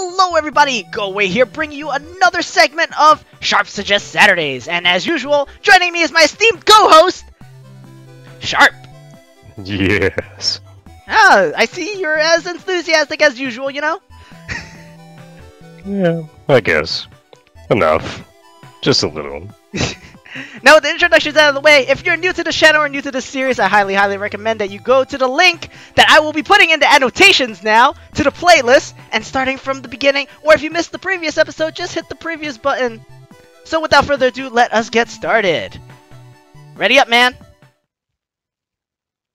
Hello everybody, Goawei here, bringing you another segment of Sharp Suggest Saturdays, and as usual, joining me is my esteemed co-host, Sharp. Yes. Ah, I see you're as enthusiastic as usual, you know? Yeah, I guess. Enough. Just a little. Now with the introductions out of the way, if you're new to the channel or new to the series, I highly recommend that you go to the link that I will be putting in the annotations now to the playlist, and starting from the beginning, or if you missed the previous episode, just hit the previous button. So without further ado, let us get started. Ready up, man?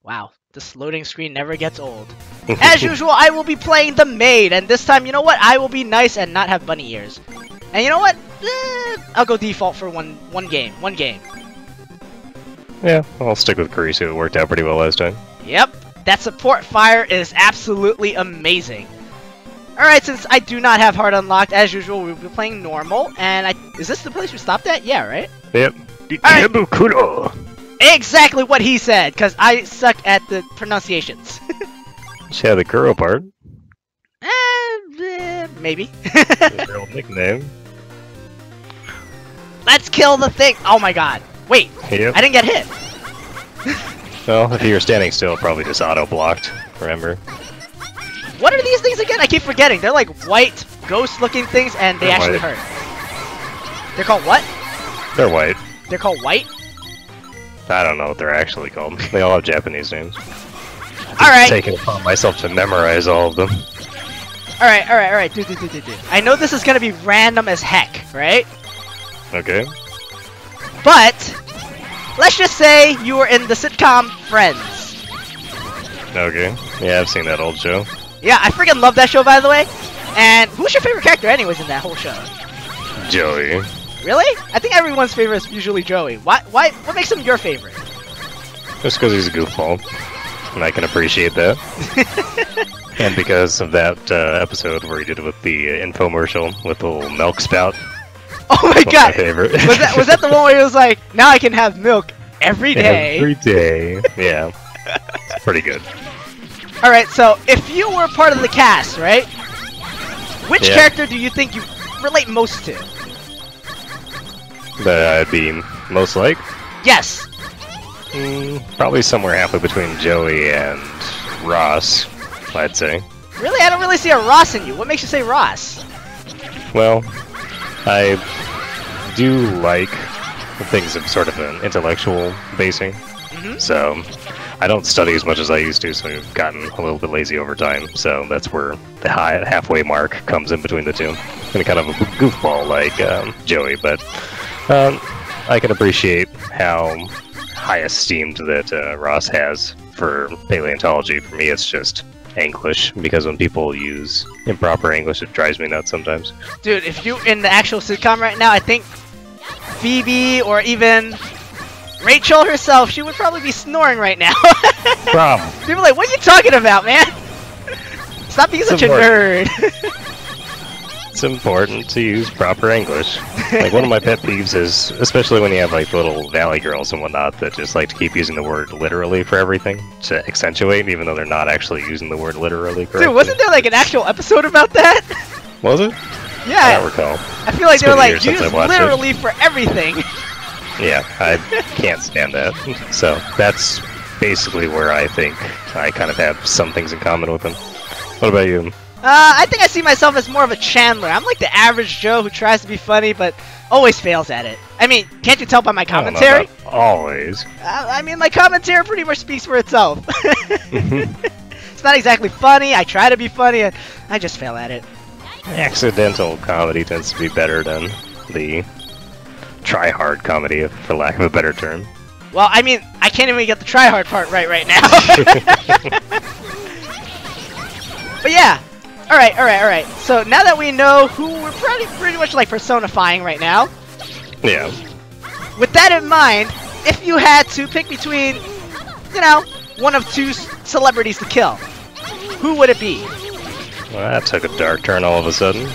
Wow, this loading screen never gets old. As usual, I will be playing the maid, and this time, you know what? I will be nice and not have bunny ears. And you know what? I'll go default for one game. Yeah, I'll stick with Carissa. It worked out pretty well last time. Yep, that support fire is absolutely amazing. Alright, since I do not have hard unlocked, as usual, we'll be playing normal. And is this the place we stopped at? Yeah, right? Yep. Right. Exactly what he said, because I suck at the pronunciations. Yeah, the Kuro part. Maybe. His real nickname. Let's kill the thing! Oh my god. Wait, Yep. I didn't get hit. Well, if you were standing still, probably just auto-blocked, remember? What are these things again? I keep forgetting. They're like white, ghost-looking things, and they They're actually white. hurt. They're called what? They're white. They're called white? I don't know what they're actually called. They all have Japanese names. Alright. Taking it upon myself to memorize all of them. Alright. Do. I know this is gonna be random as heck, right? Okay. But, let's just say you were in the sitcom Friends. Okay. Yeah, I've seen that old show. Yeah, I freaking love that show, by the way. And who's your favorite character anyways in that whole show? Joey. Really? I think everyone's favorite is usually Joey. What makes him your favorite? Just because he's a goofball. And I can appreciate that. And because of that episode where he did it with the infomercial with the little milk spout. Oh my god! My favorite. was that the one where he was like, now I can have milk every day? Every day. Yeah. It's pretty good. Alright, so if you were part of the cast, right? Which character do you think you relate most to? That I'd be most like? Yes! Probably somewhere halfway between Joey and Ross, I'd say. Really? I don't really see a Ross in you. What makes you say Ross? Well, I do like things of sort of an intellectual basing. So I don't study as much as I used to, so I've gotten a little bit lazy over time. So that's where the halfway mark comes in between the two. And kind of a goofball like Joey, but I can appreciate how high esteemed that Ross has for paleontology. For me, it's just English, because when people use improper English, it drives me nuts sometimes. Dude, if you in the actual sitcom right now, I think Phoebe or even Rachel herself, she would probably be snoring right now. Problem. People are like, what are you talking about, man? Stop being such a nerd. It's important to use proper English. Like, one of my pet peeves is, especially when you have like little valley girls and whatnot that just like to keep using the word literally for everything to accentuate, even though they're not actually using the word literally correctly. Dude, wasn't there like an actual episode about that? Was it? Yeah. I don't recall. I feel like they were like, use literally for everything. Yeah, I can't stand that. So that's basically where I think I kind of have some things in common with them. What about you? I think I see myself as more of a Chandler. I'm like the average Joe who tries to be funny, but always fails at it. I mean, can't you tell by my commentary? Not always. I mean, my commentary pretty much speaks for itself. It's not exactly funny. I try to be funny, and I just fail at it. Accidental comedy tends to be better than the try-hard comedy, for lack of a better term. Well, I mean, I can't even get the try-hard part right now. But yeah. Alright. So now that we know who we're pretty much like personifying right now. Yeah. With that in mind, if you had to pick between, you know, one of two celebrities to kill, who would it be? Well, that took a dark turn all of a sudden.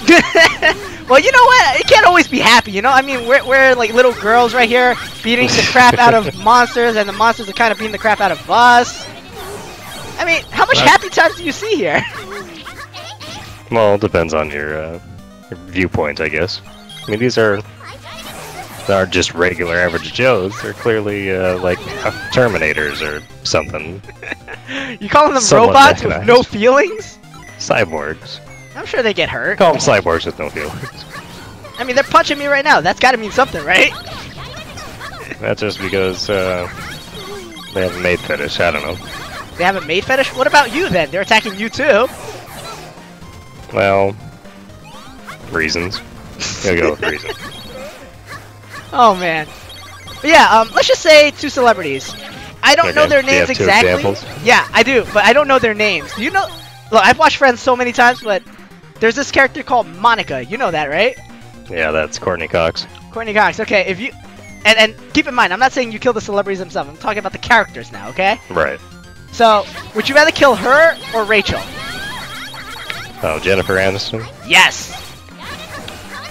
Well, you know what? It can't always be happy, you know? I mean, we're like little girls right here beating the crap out of monsters, and the monsters are kind of beating the crap out of us. I mean, how much happy times do you see here? Well, it depends on your viewpoint, I guess. I mean, these are just regular average Joes. They're clearly like Terminators or something. You calling them Somewhat robots with recognized. no feelings? Cyborgs. I'm sure they get hurt. Call them cyborgs with no feelings. I mean, they're punching me right now. That's got to mean something, right? That's just because they have a maid fetish. I don't know. They have a maid fetish? What about you then? They're attacking you too. Well, reasons. Gotta go with reasons. Oh man. But yeah, let's just say two celebrities. I don't know their Do you names have two exactly. examples? Yeah, I do, but I don't know their names. Do you know? Look, I've watched Friends so many times, but there's this character called Monica. You know that, right? Yeah, that's Courtney Cox. Courtney Cox. Okay, if you and keep in mind, I'm not saying you kill the celebrities themselves. I'm talking about the characters now. Okay. Right. So, would you rather kill her or Rachel? Oh, Jennifer Aniston? Yes.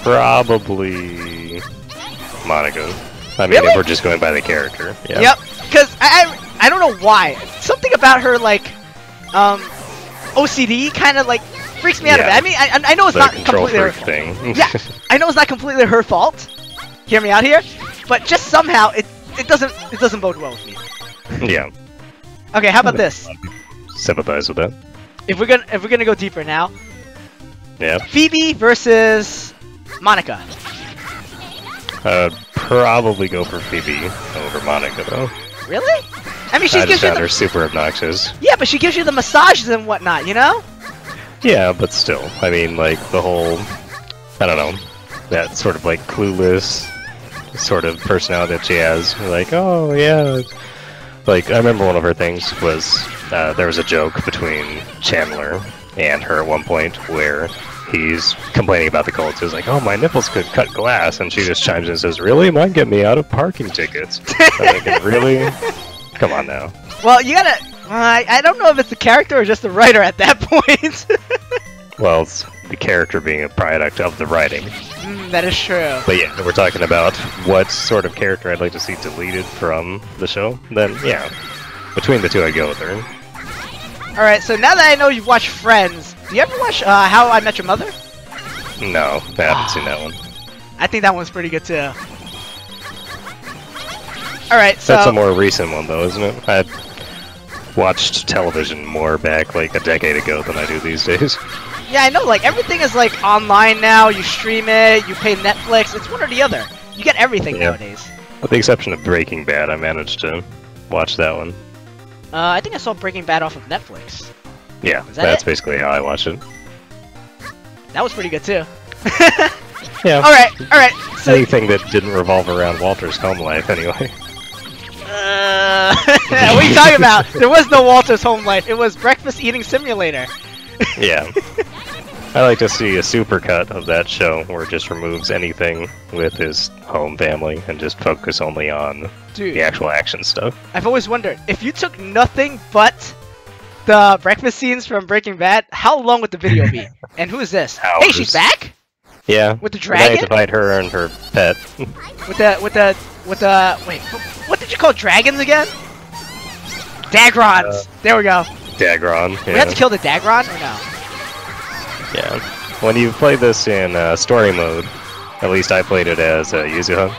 Probably Monica. I mean, Really? if we're just going by the character. Yeah. Yep. Because I don't know why. Something about her like OCD kind of like freaks me out a bit. Yeah. I mean, I know it's The not control completely her freak fault. thing. Yeah, I know it's not completely her fault. Hear me out here, but just somehow it doesn't bode well with me. Yeah. Okay, how about this? Sympathize with that. If we're gonna go deeper now, Yeah. Phoebe versus Monica. Probably go for Phoebe over Monica though. Really? I mean, she I gives just you found the her super obnoxious. yeah, but she gives you the massages and whatnot, you know? Yeah, but still, I mean, like the whole, I don't know, that sort of like clueless sort of personality that she has. Like, oh yeah, like I remember one of her things was there was a joke between Chandler and her at one point where he's complaining about the cold. So he's like, oh, my nipples could cut glass, and she just chimes in and says, really? Mine get me out of parking tickets. I'm thinking, really? Come on now. Well, you gotta. I don't know if it's the character or just the writer at that point. Well, it's the character being a product of the writing. That is true. But yeah, we're talking about what sort of character I'd like to see deleted from the show. Then, yeah, between the two, I'd go with her. Alright, so now that I know you've watched Friends, do you ever watch How I Met Your Mother? No, I haven't seen that one. I think that one's pretty good too. Alright, so... That's a more recent one, though, isn't it? I watched television more back, like, a decade ago than I do these days. Yeah, I know, like, everything is, like, online now. You stream it, you pay Netflix. It's one or the other. You get everything nowadays. With the exception of Breaking Bad, I managed to watch that one. I think I saw Breaking Bad off of Netflix. Yeah, Is that that's it? basically how I watched it. That was pretty good, too. Yeah. Alright, so... Anything that didn't revolve around Walter's home life, anyway. what are you talking about? There was no Walter's Home Life. It was Breakfast Eating Simulator. Yeah. I like to see a supercut of that show where it just removes anything with his home family and just focus only on the actual action stuff. I've always wondered, if you took nothing but the breakfast scenes from Breaking Bad, how long would the video be? And who is this? Hours. Hey, she's back? Yeah. With the I dragon? had to fight her and her pet. With the wait, what did you call dragons again? Dagrons. There we go. Dagron. Yeah. We have to kill the Dagron or no? Yeah. When you play this in story mode, at least I played it as Yuzuha,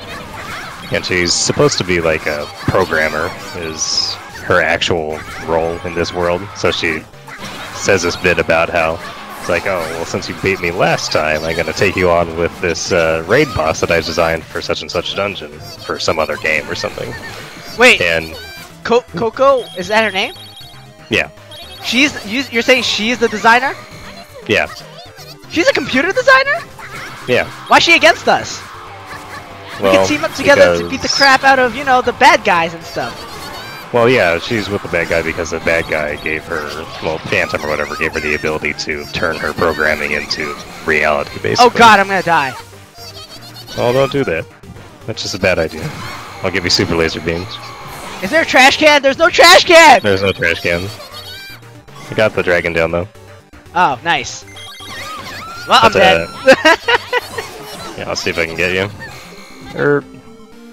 and she's supposed to be like a programmer, is her actual role in this world. So she says this bit about how it's like, oh, well, since you beat me last time, I'm gonna take you on with this raid boss that I designed for such and such dungeon for some other game or something. Wait, And Coco, is that her name? yeah, You're saying she's the designer? yeah, She's a computer designer? yeah. Why's she against us? We Well, can team up together to beat the because- crap out of, you know, the bad guys and stuff. Well, yeah, she's with the bad guy because the bad guy gave her, well, Phantom or whatever, gave her the ability to turn her programming into reality, basically. Oh god, I'm gonna die. Oh, don't do that. That's just a bad idea. I'll give you super laser beams. Is there a trash can? There's no trash can! There's no trash can. I got the dragon down, though. Oh, nice. Well, I'm That's dead. Yeah, I'll see if I can get you.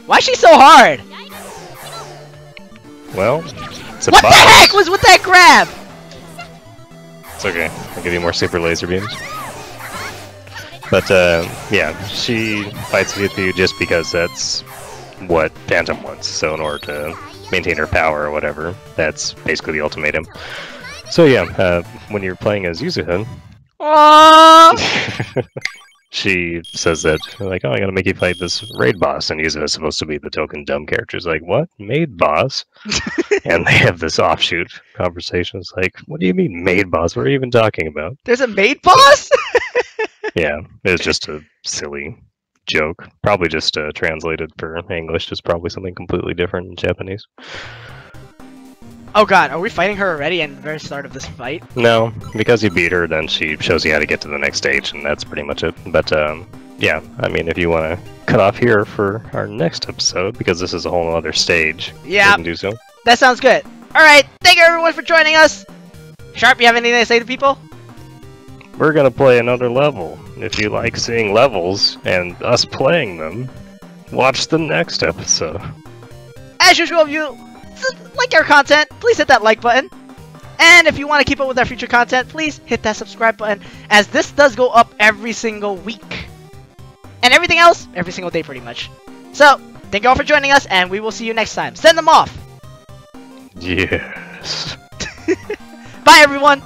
Why's she so hard? Well, it's a What boss. the heck was with that grab? It's okay. I'll give you more super laser beams. But yeah, she fights with you just because that's what Phantom wants. So in order to maintain her power or whatever, that's basically the ultimatum. So yeah, when you're playing as Yuzuha, she says that, like, oh, I gotta make you fight this raid boss, and Yuzuha's supposed to be the token dumb character. It's like, what? Maid boss? And they have this offshoot conversation. It's like, what do you mean maid boss? What are you even talking about? There's a maid boss? Yeah, it was just a silly joke. Probably just translated for English. It's probably something completely different in Japanese. Oh god, are we fighting her already at the very start of this fight? No, because you beat her, then she shows you how to get to the next stage, and that's pretty much it. But yeah, I mean, if you want to cut off here for our next episode, because this is a whole other stage, yeah, we can do so. That sounds good. Alright, thank you everyone for joining us! Sharp, you have anything to say to people? We're gonna play another level. If you like seeing levels and us playing them, watch the next episode. As usual, if you like our content, please hit that like button. And if you want to keep up with our future content, please hit that subscribe button, as this does go up every single week. And everything else, every single day pretty much. So, thank you all for joining us, and we will see you next time. Send them off! Yes. Bye everyone!